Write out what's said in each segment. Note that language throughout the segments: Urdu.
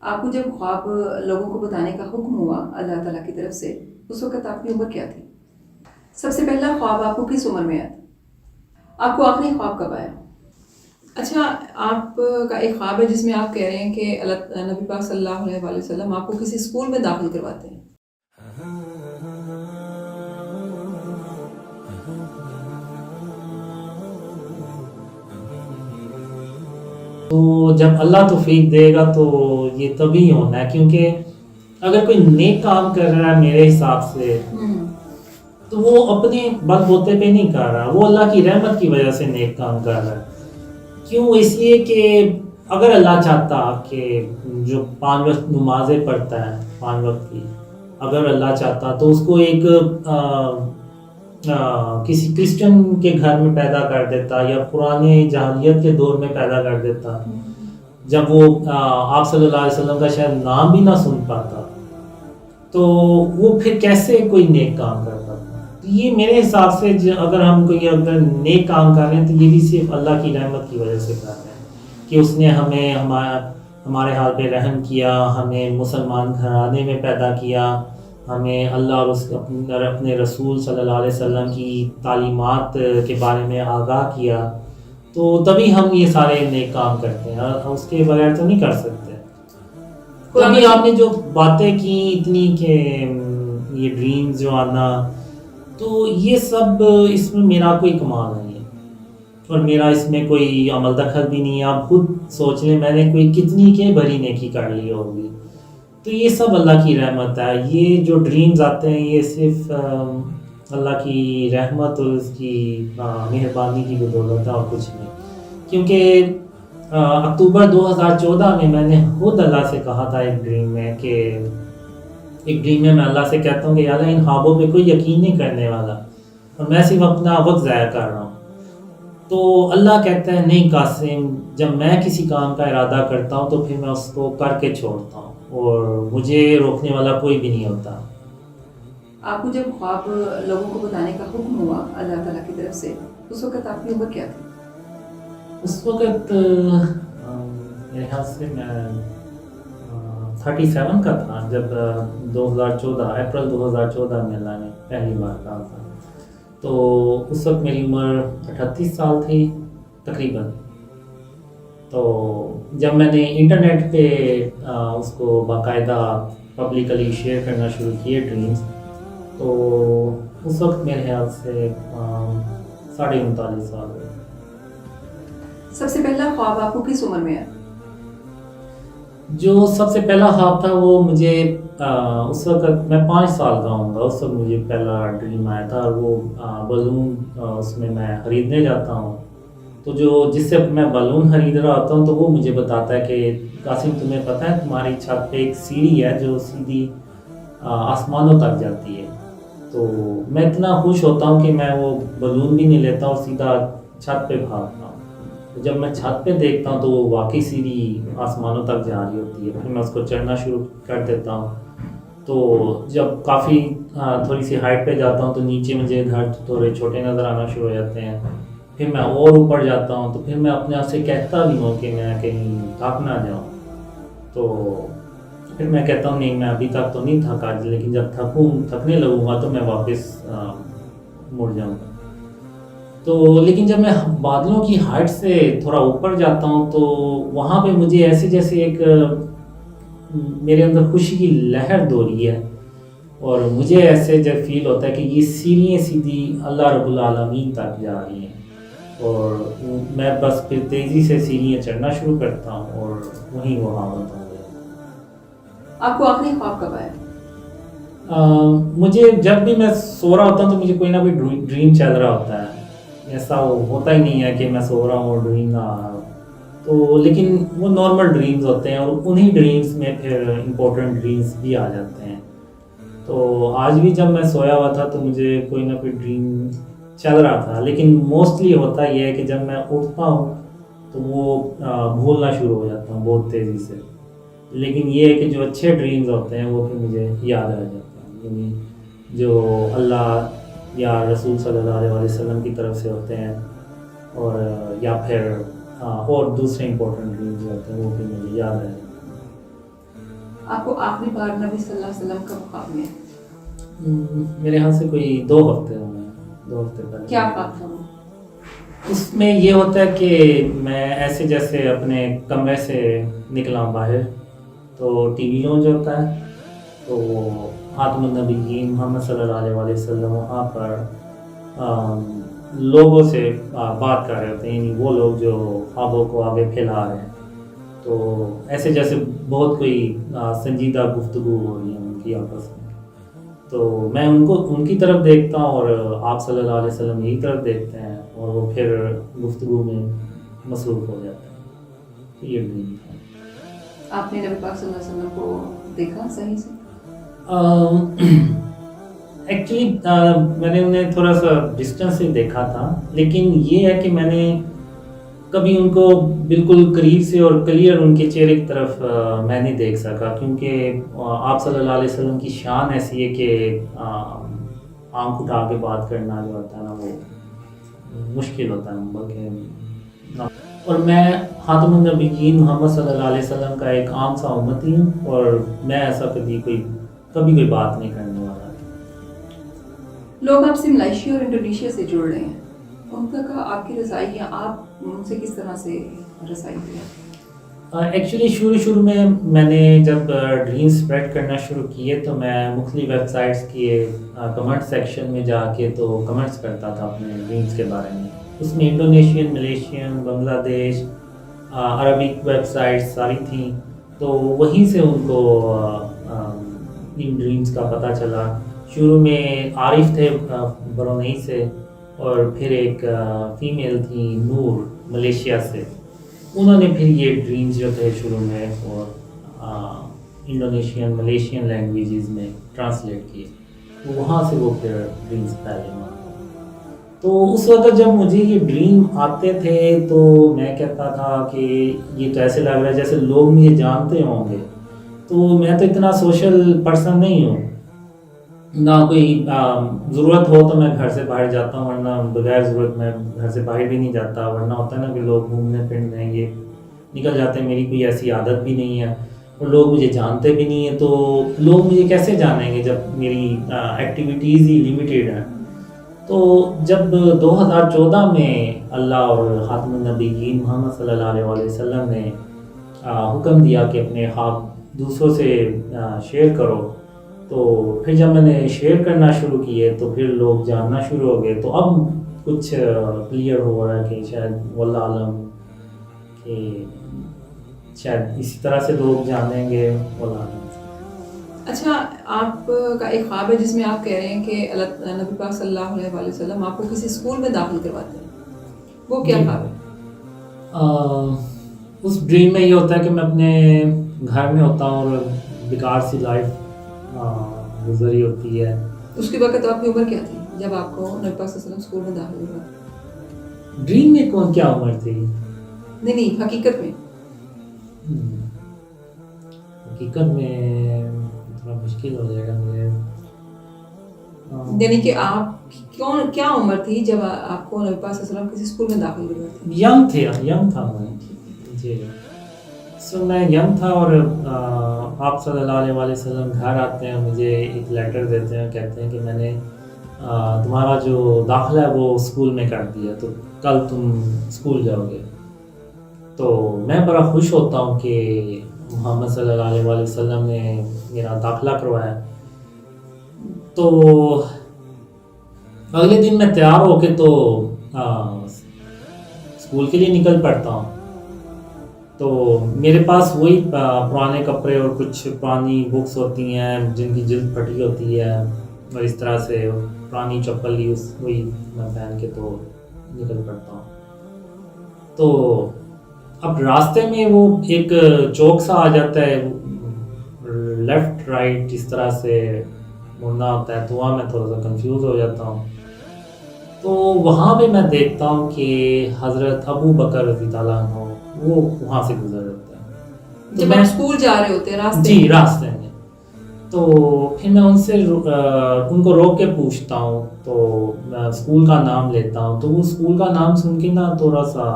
آپ کو جب خواب لوگوں کو بتانے کا حکم ہوا اللہ تعالیٰ کی طرف سے، اس وقت آپ کی عمر کیا تھی؟ سب سے پہلا خواب آپ کو کس عمر میں آیا تھا؟ آپ کو آخری خواب کب آیا؟ اچھا، آپ کا ایک خواب ہے جس میں آپ کہہ رہے ہیں کہ نبی پاک صلی اللہ علیہ وآلہ وسلم آپ کو کسی اسکول میں داخل کرواتے ہیں. تو جب اللہ توفیق دے گا تو یہ تبھی ہونا ہے، کیونکہ اگر کوئی نیک کام کر رہا ہے میرے حساب سے تو وہ اپنے بل بوتے پہ نہیں کر رہا، وہ اللہ کی رحمت کی وجہ سے نیک کام کر رہا ہے. کیوں؟ اس لیے کہ اگر اللہ چاہتا کہ جو 5 وقت نمازیں پڑھتا ہے 5 وقت کی، اگر اللہ چاہتا تو اس کو ایک کسی کرسچن کے گھر میں پیدا کر دیتا یا پرانے جاہلیت کے دور میں پیدا کر دیتا، جب وہ آپ صلی اللہ علیہ وسلم کا شاید نام بھی نہ سن پاتا، تو وہ پھر کیسے کوئی نیک کام کرتا. یہ میرے حساب سے اگر ہم کوئی اگر نیک کام کر رہے ہیں تو یہ بھی صرف اللہ کی رحمت کی وجہ سے کر رہے ہیں کہ اس نے ہمیں ہمارے حال پہ رحم کیا، ہمیں مسلمان گھرانے میں پیدا کیا، ہمیں اللہ اور اپنے رسول صلی اللہ علیہ وسلم کی تعلیمات کے بارے میں آگاہ کیا، تو تبھی ہم یہ سارے نیک کام کرتے ہیں، اس کے بغیر تو نہیں کر سکتے. ابھی آپ نے جو باتیں کی اتنی کہ یہ ڈریمز جو آنا، تو یہ سب اس میں میرا کوئی کمال نہیں ہے اور میرا اس میں کوئی عمل دخل بھی نہیں ہے. آپ خود سوچ لیں میں نے کوئی کتنی کے بھری نیکی کر لی ہوگی. تو یہ سب اللہ کی رحمت ہے. یہ جو ڈریمز آتے ہیں یہ صرف اللہ کی رحمت اور اس کی مہربانی کی بدولت ہے اور کچھ نہیں. کیونکہ اکتوبر 2014 میں نے خود اللہ سے کہا تھا ایک ڈریم میں اللہ سے کہتا ہوں کہ یا اللہ ان خوابوں پہ کوئی یقین نہیں کرنے والا اور میں صرف اپنا وقت ضائع کر رہا ہوں. تو اللہ کہتا ہے نہیں قاسم، جب میں کسی کام کا ارادہ کرتا ہوں تو پھر میں اس کو کر کے چھوڑتا ہوں اور مجھے روکنے والا کوئی بھی نہیں ہوتا. آپ کو جب خواب لوگوں کو بتانے کا حکم ہوا اللہ تعالیٰ کی طرف سے، اس وقت آپ کی عمر کیا تھی؟ اس وقت میرے خیال سے میں 37 کا تھا جب 2014 اپریل 2014 میں اللہ نے پہلی بار کہا تھا. تو اس وقت میری عمر 38 سال تھی تقریباً. تو جب میں نے انٹرنیٹ پہ اس کو باقاعدہ پبلکلی شیئر کرنا شروع کیے ڈریمز، تو اس وقت میرے خیال سے 39.5 سال ہوئے. سب سے پہلا خواب آپ کو کس عمر میں ہے؟ جو سب سے پہلا خواب تھا وہ مجھے اس وقت میں 5 سال کا ہوں گا، اس وقت مجھے پہلا ڈریم آیا تھا. اور وہ بلون اس میں خریدنے جاتا ہوں، تو جس سے میں بلون خرید رہا ہوتا ہوں تو وہ مجھے بتاتا ہے کہ قاسم تمہیں پتہ ہے تمہاری چھت پہ ایک سیڑھی ہے جو سیدھی آسمانوں تک جاتی ہے. تو میں اتنا خوش ہوتا ہوں کہ میں وہ بلون بھی نہیں لیتا اور سیدھا چھت پہ بھاگتا ہوں. جب میں چھت پہ دیکھتا ہوں تو وہ واقعی سیڑھی آسمانوں تک جا رہی ہوتی ہے. پھر میں اس کو چڑھنا شروع کر دیتا ہوں. تو جب کافی تھوڑی سی ہائٹ پہ جاتا ہوں تو نیچے مجھے گھر تھوڑے چھوٹے نظر آنا شروع ہو جاتے ہیں. پھر میں اور اوپر جاتا ہوں تو پھر میں اپنے آپ سے کہتا بھی ہوں کہ میں کہیں تھک نہ جاؤں. تو پھر میں کہتا ہوں نہیں میں ابھی تک تو نہیں تھکا، لیکن جب تھکنے لگوں گا تو میں واپس مڑ جاؤں گا. تو لیکن جب میں بادلوں کی ہائٹ سے تھوڑا اوپر جاتا ہوں تو وہاں پہ مجھے ایسے جیسے ایک میرے اندر خوشی کی لہر دوڑی ہے اور مجھے ایسے جب فیل ہوتا ہے کہ یہ سیڑھیاں سیدھی اللہ رب العالمین تک جا رہی ہیں. اور میں بس پھر تیزی سے سیڑھیاں چڑھنا شروع کرتا ہوں اور وہیں وہ حالت ہو گیا. آپ کو آخری خواب کب آیا؟ مجھے جب بھی میں سو رہا ہوتا ہوں تو مجھے کوئی نہ کوئی ڈریم چل رہا ہوتا ہے. ایسا ہوتا ہی نہیں ہے کہ میں سو رہا ہوں اور ڈریم نہ آ رہا ہوں. تو لیکن وہ نارمل ڈریمز ہوتے ہیں اور انہی ڈریمز میں پھر امپورٹنٹ ڈریمز بھی آ جاتے ہیں. تو آج بھی جب میں سویا ہوا تھا تو مجھے کوئی نہ کوئی ڈریم چل رہا تھا، لیکن موسٹلی ہوتا یہ ہے کہ جب میں اٹھتا ہوں تو وہ بھولنا شروع ہو جاتا ہوں بہت تیزی سے. لیکن یہ ہے کہ جو اچھے ڈریمز ہوتے ہیں وہ پھر مجھے یاد رہ جاتے ہیں، یعنی جو اللہ یا رسول صلی اللہ علیہ وسلم کی طرف سے ہوتے ہیں اور یا پھر اور دوسرے امپورٹنٹ ڈریمز ہوتے ہیں وہ بھی مجھے یاد رہ جاتے ہیں. آپ کو آخری بار نبی صلی اللہ علیہ وسلم کب خواب میں ہے؟ میرے یہاں سے کوئی 2 ہفتے ہوئے ہیں، 2 ہفتے پہلے. کیا خواب تھا وہ؟ اس میں یہ ہوتا ہے کہ میں ایسے جیسے اپنے کمرے سے نکلا ہوں باہر، تو ٹی وی لانچ ہوتا ہے، تو خاتم النبیین محمد صلی اللہ علیہ وآلہ وسلم وہاں پر لوگوں سے بات کر رہے ہوتے ہیں، یعنی وہ لوگ جو خوابوں کو آگے پھیلا رہے ہیں. تو ایسے جیسے بہت کوئی سنجیدہ گفتگو ہو رہی ہے ان کی آپس میں، تو میں ان کی طرف دیکھتا ہوں اور آپ صلی اللہ علیہ وسلم یہی طرف دیکھتے ہیں، اور وہ پھر گفتگو میں مصروف ہو جاتے ہیں. یہ ڈریم تھا. آپ نے نبی پاک صلی اللہ علیہ وسلم کو دیکھا صحیح سے؟ ایکچولی میں نے انہیں تھوڑا سا ڈسٹینس سے دیکھا تھا، لیکن یہ ہے کہ میں نے کبھی ان کو بالکل قریب سے اور کلیئر ان کے چہرے کی طرف میں نہیں دیکھ سکا، کیونکہ آپ صلی اللہ علیہ وسلم کی شان ایسی ہے کہ آنکھ اٹھا کے بات کرنا جو ہوتا ہے نا وہ مشکل ہوتا ہے بلکہ. اور میں خاتم النبیین محمد صلی اللہ علیہ وسلم کا ایک عام سا امتی ہوں، اور میں ایسا کبھی کوئی بات نہیں کرنے والا. لوگ آپ سے ملائیشیا اور انڈونیشیا سے جڑ رہے ہیں، ان تک آپ کی رسائی یا آپ ان سے کس طرح سے رسائی دیا؟ ایکچولی شروع میں نے جب ڈریم اسپریڈ کرنا شروع کیے تو میں مختلف ویب سائٹس کے کمنٹ سیکشن میں جا کے تو کمنٹس کرتا تھا اپنے ڈریمس کے بارے میں. اس میں انڈونیشین، ملیشین، بنگلہ دیش، عربک ویب سائٹس ساری تھیں، تو وہیں سے ان کو ان ڈریمز کا پتہ چلا. شروع میں عارف تھے برونئی سے، اور پھر ایک فیمیل تھی نور ملیشیا سے، انہوں نے پھر یہ ڈریمز جو تھے شروع میں اور انڈونیشین ملیشین لینگویجز میں ٹرانسلیٹ کیے، وہاں سے وہ پھر ڈریمز پھیلے وہاں. تو اس وقت جب مجھے یہ ڈریم آتے تھے تو میں کہتا تھا کہ یہ تو ایسے لگ رہا ہے جیسے لوگ مجھے جانتے ہوں گے، تو میں تو اتنا سوشل پرسن نہیں ہوں، نہ کوئی ضرورت ہو تو میں گھر سے باہر جاتا ہوں، ورنہ بغیر ضرورت میں گھر سے باہر بھی نہیں جاتا. ورنہ ہوتا ہے نا کہ لوگ گھومنے پھرنے یہ نکل جاتے ہیں، میری کوئی ایسی عادت بھی نہیں ہے، اور لوگ مجھے جانتے بھی نہیں ہیں، تو لوگ مجھے کیسے جانیں گے جب میری ایکٹیویٹیز ہی لیمیٹیڈ ہیں. تو جب 2014 میں اللہ اور خاتم النبیین محمد صلی اللہ علیہ وآلہ وسلم نے حکم دیا کہ اپنے خواب دوسروں سے شیئر کرو، تو پھر جب میں نے شیئر کرنا شروع کیے تو پھر لوگ جاننا شروع ہو گئے. تو اب کچھ کلیئر ہو رہا ہے کہ شاید واللہ عالم کہ شاید اسی طرح سے لوگ جانیں گے واللہ عالم. اچھا، آپ کا ایک خواب ہے جس میں آپ کہہ رہے ہیں کہ نبی پاک صلی اللہ علیہ وآلہ وسلم آپ کو کسی اسکول میں داخل کرواتے ہیں، وہ کیا خواب ہے؟ اس ڈریم میں یہ ہوتا ہے کہ میں اپنے گھر میں ہوتا ہوں اور بیکار سی لائف گزری ہوتی ہے. اس کے وقت آپ کی عمر کیا تھی جب آپ کو نبی پاک صلی اللہ علیہ وسلم اسکول میں داخل کرواتے؟ ڈریم میں کیا عمر تھی؟ نہیں حقیقت میں. حقیقت میں تھوڑا مشکل ہو جائے گا مجھے. یعنی کہ آپ کیا عمر تھی جب آپ کو نبی پاک صلی اللہ علیہ وسلم کسی اسکول میں داخل کرواتے؟ ینگ تھا میں جی. سو میں ینگ تھا، اور آپ صلی اللہ علیہ وآلہ وسلم گھر آتے ہیں، مجھے ایک لیٹر دیتے ہیں، کہتے ہیں کہ میں نے تمہارا جو داخلہ ہے وہ اسکول میں کر دیا، تو کل تم اسکول جاؤ گے. تو میں بڑا خوش ہوتا ہوں کہ محمد صلی اللہ علیہ وآلہ وسلم نے میرا داخلہ کروایا. تو اگلے دن میں تیار ہو کے تو اسکول کے لیے نکل پڑتا ہوں. تو میرے پاس وہی پرانے کپڑے اور کچھ پرانی بکس ہوتی ہیں جن کی جلد پھٹی ہوتی ہے، اور اس طرح سے پرانی چپل لی وہی میں پہن کے تو نکل پڑتا ہوں. تو اب راستے میں وہ ایک چوک سا آ جاتا ہے، لیفٹ رائٹ اس طرح سے مڑنا ہوتا ہے، تو وہاں میں تھوڑا سا کنفیوز ہو جاتا ہوں. تو وہاں پہ میں دیکھتا ہوں کہ حضرت ابو بکر رضی اللہ عنہ وہ وہاں سے گزر رہتا ہے. جب آپ اسکول جا رہے ہوتے ہیں راستے؟ جی راستے میں. تو پھر میں ان کو روک کے پوچھتا ہوں، تو میں اسکول کا نام لیتا ہوں، تو وہ اسکول کا نام سن کے نا تھوڑا سا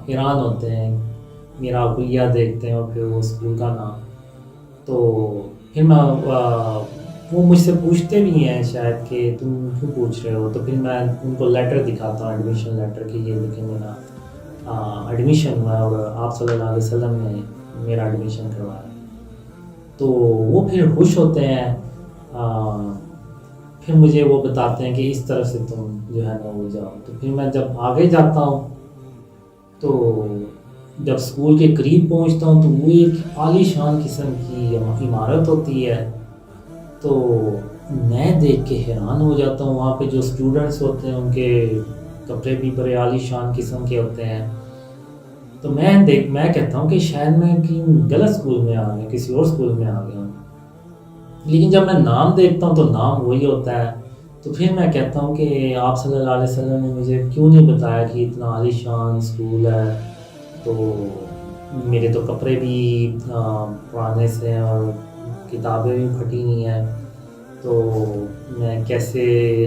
حیران ہوتے ہیں. میرا کلیہ دیکھتے ہیں اور پھر وہ اسکول کا نام. تو پھر میں وہ مجھ سے پوچھتے بھی ہیں شاید کہ تم کیوں پوچھ رہے ہو, تو پھر میں ان کو لیٹر دکھاتا ہوں, ایڈمیشن لیٹر, کہ یہ دیکھیں میرا ایڈمیشن ہوا ہے اور آپ صلی اللہ علیہ وسلم نے میرا ایڈمیشن کروایا. تو وہ پھر خوش ہوتے ہیں. پھر مجھے وہ بتاتے ہیں کہ اس طرح سے تم جو ہے نا وہ جاؤ. تو پھر میں جب آگے جاتا ہوں تو جب اسکول کے قریب پہنچتا ہوں تو وہ ایک عالی شان قسم کی عمارت ہوتی ہے. تو میں دیکھ کے حیران ہو جاتا ہوں. وہاں پہ جو اسٹوڈنٹس ہوتے ہیں ان کے کپڑے بھی بڑے عالی شان قسم کے ہوتے ہیں. تو میں کہتا ہوں کہ شاید میں کہیں غلط اسکول میں آ گیا, کسی اور اسکول میں آ گیا ہوں. لیکن جب میں نام دیکھتا ہوں تو نام وہی ہوتا ہے. تو پھر میں کہتا ہوں کہ آپ صلی اللہ علیہ وسلم نے مجھے کیوں نہیں بتایا کہ اتنا عالی شان اسکول ہے. تو میرے تو کپڑے بھی پرانے سے ہیں اور کتابیں بھی پھٹی ہوئی ہیں, تو میں کیسے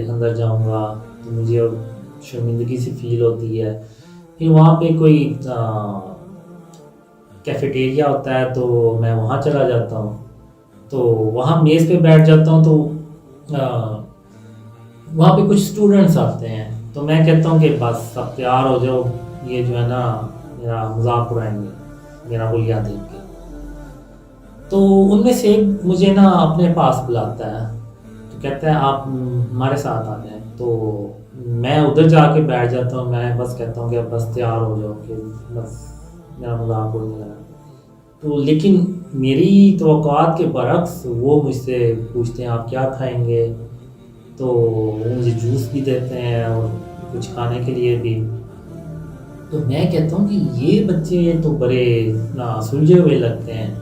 اندر جاؤں گا. تو مجھے شرمندگی سی فیل ہوتی ہے. پھر وہاں پہ کوئی کیفیٹیریا ہوتا ہے تو میں وہاں چلا جاتا ہوں. تو وہاں میز پہ بیٹھ جاتا ہوں. تو وہاں پہ کچھ اسٹوڈنٹس آتے ہیں. تو میں کہتا ہوں کہ بس اب تیار ہو جاؤ, یہ جو ہے نا میرا مذاق اڑائیں گے میرا کلیہ دیکھ کے. تو ان میں سے ایک مجھے نا اپنے پاس بلاتا ہے, تو کہتا ہے آپ ہمارے ساتھ آ جائیں. تو میں ادھر جا کے بیٹھ جاتا ہوں. میں بس کہتا ہوں کہ بس تیار ہو جاؤ کہ بس میرا مذاق اڑنے لگا. تو لیکن میری توقعات کے برعکس وہ مجھ سے پوچھتے ہیں آپ کیا کھائیں گے. تو وہ مجھے جوس بھی دیتے ہیں اور کچھ کھانے کے لیے بھی. تو میں کہتا ہوں کہ یہ بچے تو بڑے سلجھے ہوئے لگتے ہیں.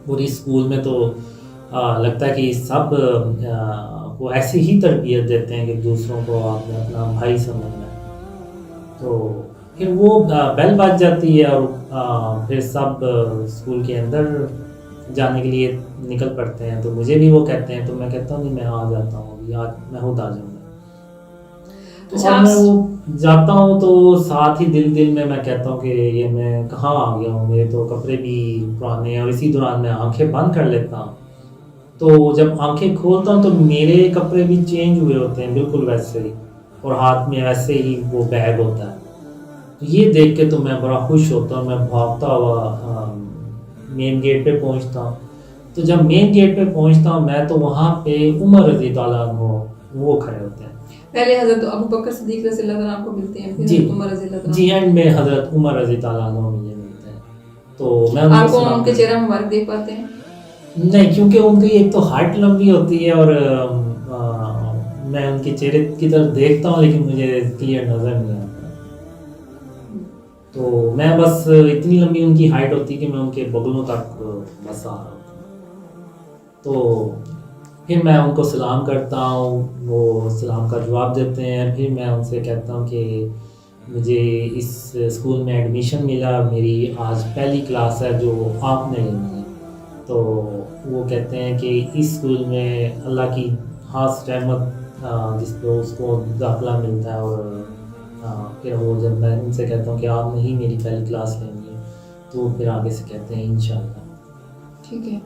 پوری اسکول میں تو لگتا ہے کہ سب کو ایسی ہی تربیت دیتے ہیں کہ دوسروں کو آپ نے اپنا بھائی سمجھنا ہے. تو پھر وہ بیل بج جاتی ہے اور پھر سب اسکول کے اندر جانے کے لیے نکل پڑتے ہیں. تو مجھے بھی وہ کہتے ہیں. تو میں کہتا ہوں کہ میں آ جاتا ہوں, میں خود آ جاؤں گا. تو اور میں وہ جاتا ہوں تو ساتھ ہی دل میں کہتا ہوں کہ یہ میں کہاں آ گیا ہوں, میرے تو کپڑے بھی پرانے ہیں. اور اسی دوران میں آنکھیں بند کر لیتا ہوں. تو جب آنکھیں کھولتا ہوں تو میرے کپڑے بھی چینج ہوئے ہوتے ہیں بالکل ویسے ہی, اور ہاتھ میں ویسے ہی وہ بیگ ہوتا ہے. تو یہ دیکھ کے تو میں بڑا خوش ہوتا ہوں. میں بھاگتا ہوا مین گیٹ پہ پہنچتا ہوں. تو جب مین گیٹ پہ پہنچتا ہوں میں تو وہاں پہ عمر رضی اللہ عنہ وہ کھڑے ہوتے ہیں. پہلے حضرت ابو بکر صدیق رضی اللہ عنہ کو ملتے ہیں, پھر حضرت عمر رضی اللہ عنہ. جی اینڈ میں حضرت عمر رضی اللہ عنہ مجھے ملتے ہیں. تو میں آپ کو ان کے چہرہ مبارک دیکھ پاتے ہیں؟ نہیں, کیونکہ ان کی ایک تو ہائٹ لمبی ہوتی ہے اور میں ان کے چہرے کی طرف دیکھتا ہوں لیکن مجھے کلیئر نظر نہیں آتا. تو میں بس اتنی لمبی ان کی ہائٹ ہوتی ہے کہ میں ان کے بغلوں تک بس آ رہا ہوتا ہوں. تو پھر میں ان کو سلام کرتا ہوں, وہ سلام کا جواب دیتے ہیں. پھر میں ان سے کہتا ہوں کہ مجھے اس اسکول میں ایڈمیشن ملا, میری آج پہلی کلاس ہے جو آپ نے لینی ہے. تو وہ کہتے ہیں کہ اس اسکول میں اللہ کی خاص رحمت جس پہ اس کو داخلہ ملتا ہے. اور پھر وہ جب میں ان سے کہتا ہوں کہ آپ نے ہی میری پہلی کلاس لینی ہے تو پھر آگے سے کہتے ہیں انشاءاللہ. ٹھیک ہے.